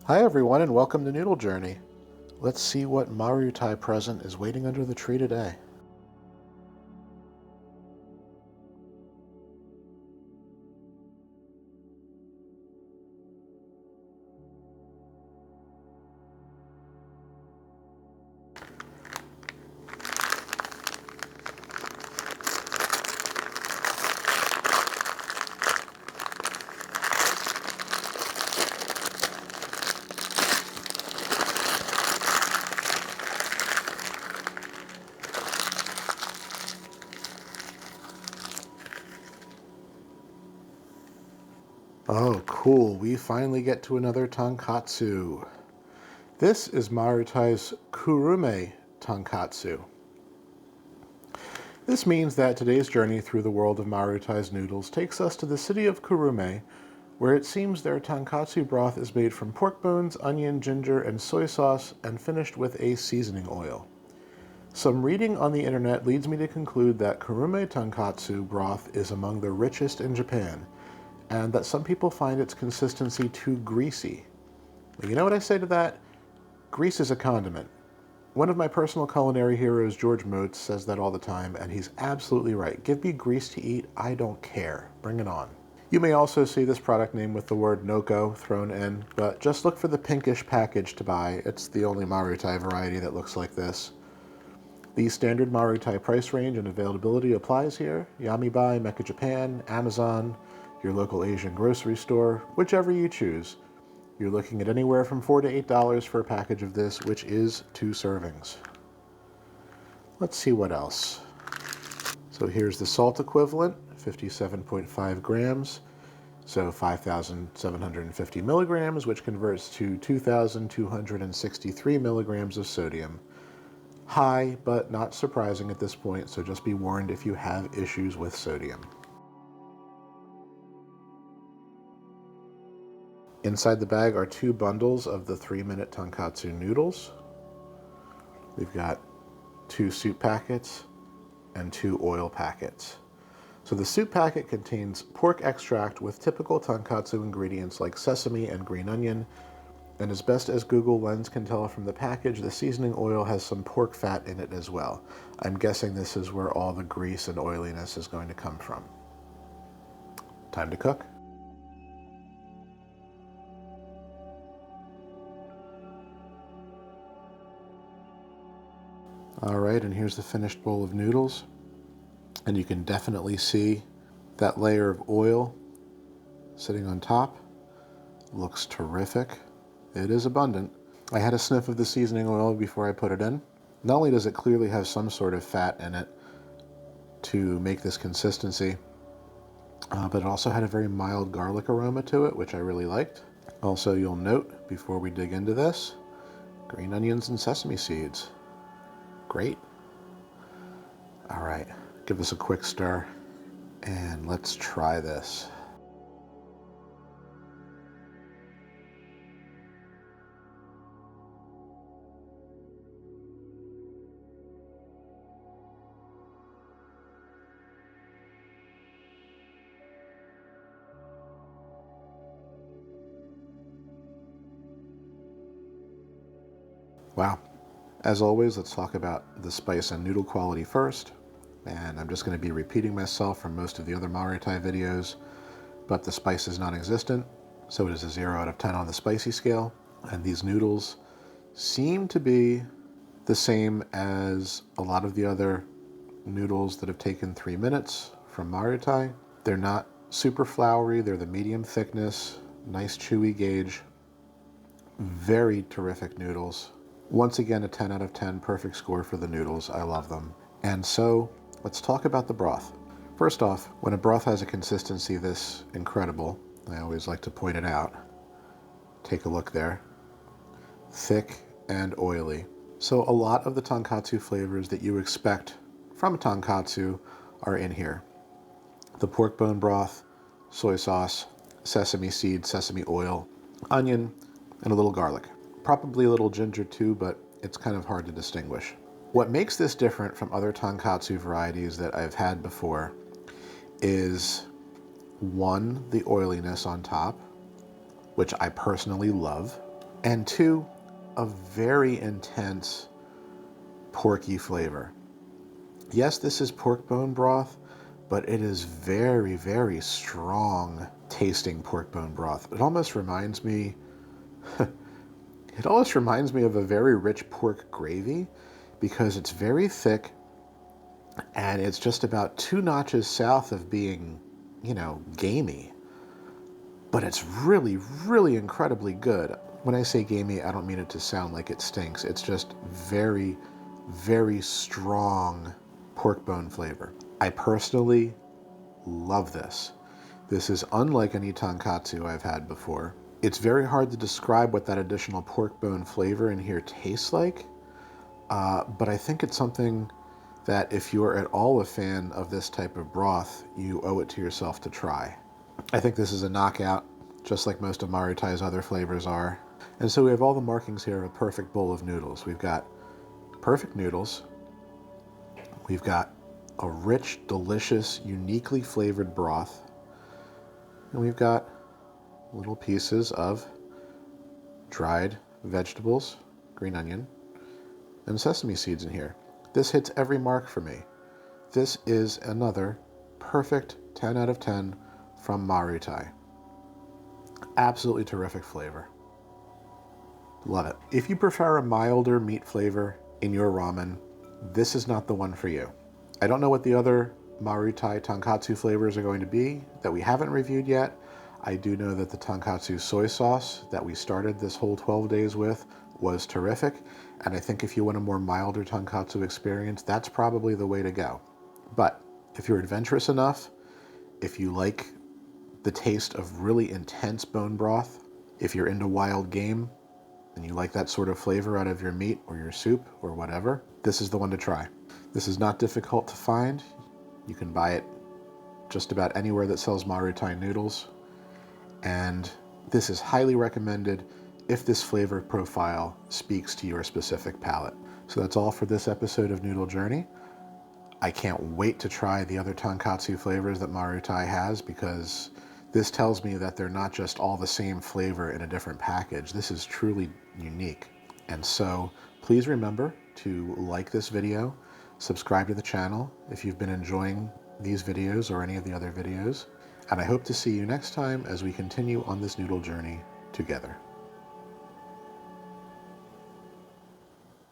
Hi everyone and welcome to Noodle Journey. Let's see what Marutai present is waiting under the tree today. Oh, cool. We finally get to another tonkatsu. This is Marutai's Kurume Tonkotsu. This means that today's journey through the world of Marutai's noodles takes us to the city of Kurume, where it seems their tonkatsu broth is made from pork bones, onion, ginger, and soy sauce, and finished with a seasoning oil. Some reading on the internet leads me to conclude that Kurume Tonkotsu broth is among the richest in Japan, and that some people find its consistency too greasy. Well, you know what I say to that? Grease is a condiment. One of my personal culinary heroes, George Motes, says that all the time, and he's absolutely right. Give me grease to eat, I don't care. Bring it on. You may also see this product name with the word Noko thrown in, but just look for the pinkish package to buy. It's the only Marutai variety that looks like this. The standard Marutai price range and availability applies here. Yamibuy, Mecca Japan, Amazon, your local Asian grocery store, whichever you choose. You're looking at anywhere from $4 to $8 for a package of this, which is 2 servings. Let's see what else. So here's the salt equivalent, 57.5 grams, so 5,750 milligrams, which converts to 2,263 milligrams of sodium. High, but not surprising at this point, so just be warned if you have issues with sodium. Inside the bag are 2 bundles of the 3-minute tonkatsu noodles. We've got 2 soup packets and 2 oil packets. So the soup packet contains pork extract with typical tonkatsu ingredients like sesame and green onion, and as best as Google Lens can tell from the package, the seasoning oil has some pork fat in it as well. I'm guessing this is where all the grease and oiliness is going to come from. Time to cook. All right, and here's the finished bowl of noodles. And you can definitely see that layer of oil sitting on top. Looks terrific. It is abundant. I had a sniff of the seasoning oil before I put it in. Not only does it clearly have some sort of fat in it to make this consistency, but it also had a very mild garlic aroma to it, which I really liked. Also, you'll note, before we dig into this, green onions and sesame seeds. Great. All right, give this a quick stir and let's try this. Wow. As always, let's talk about the spice and noodle quality first. And I'm just going to be repeating myself from most of the other Marutai videos, but the spice is non-existent, so it is a 0 out of 10 on the spicy scale. And these noodles seem to be the same as a lot of the other noodles that have taken 3 minutes from Marutai. They're not super floury, they're the medium thickness, nice chewy gauge, very terrific noodles. Once again, a 10 out of 10, perfect score for the noodles. I love them. And so, let's talk about the broth. First off, when a broth has a consistency this incredible, I always like to point it out. Take a look there. Thick and oily. So a lot of the tonkatsu flavors that you expect from a tonkatsu are in here. The pork bone broth, soy sauce, sesame seed, sesame oil, onion, and a little garlic. Probably a little ginger too, but it's kind of hard to distinguish. What makes this different from other tonkatsu varieties that I've had before is, one, the oiliness on top, which I personally love. And two, a very intense porky flavor. Yes, this is pork bone broth, but it is very, very strong tasting pork bone broth. It almost reminds me of a very rich pork gravy because it's very thick and it's just about 2 notches south of being, gamey. But it's really, really incredibly good. When I say gamey, I don't mean it to sound like it stinks. It's just very, very strong pork bone flavor. I personally love this. This is unlike any tonkatsu I've had before. It's very hard to describe what that additional pork bone flavor in here tastes like, but I think it's something that if you're at all a fan of this type of broth, you owe it to yourself to try. I think this is a knockout, just like most of Marutai's other flavors are. And so we have all the markings here of a perfect bowl of noodles. We've got perfect noodles. We've got a rich, delicious, uniquely flavored broth. And we've got little pieces of dried vegetables, green onion, and sesame seeds in here. This hits every mark for me. This is another perfect 10 out of 10 from Marutai. Absolutely terrific flavor. Love it. If you prefer a milder meat flavor in your ramen, this is not the one for you. I don't know what the other Marutai tonkatsu flavors are going to be that we haven't reviewed yet. I do know that the tonkatsu soy sauce that we started this whole 12 days with was terrific, and I think if you want a more milder tonkatsu experience, that's probably the way to go. But if you're adventurous enough, if you like the taste of really intense bone broth, if you're into wild game and you like that sort of flavor out of your meat or your soup or whatever, this is the one to try. This is not difficult to find. You can buy it just about anywhere that sells Marutai noodles, and this is highly recommended if this flavor profile speaks to your specific palate. So that's all for this episode of Noodle Journey. I can't wait to try the other tonkatsu flavors that Marutai has, because this tells me that they're not just all the same flavor in a different package. This is truly unique. And so please remember to like this video, subscribe to the channel if you've been enjoying these videos or any of the other videos. And I hope to see you next time as we continue on this noodle journey together.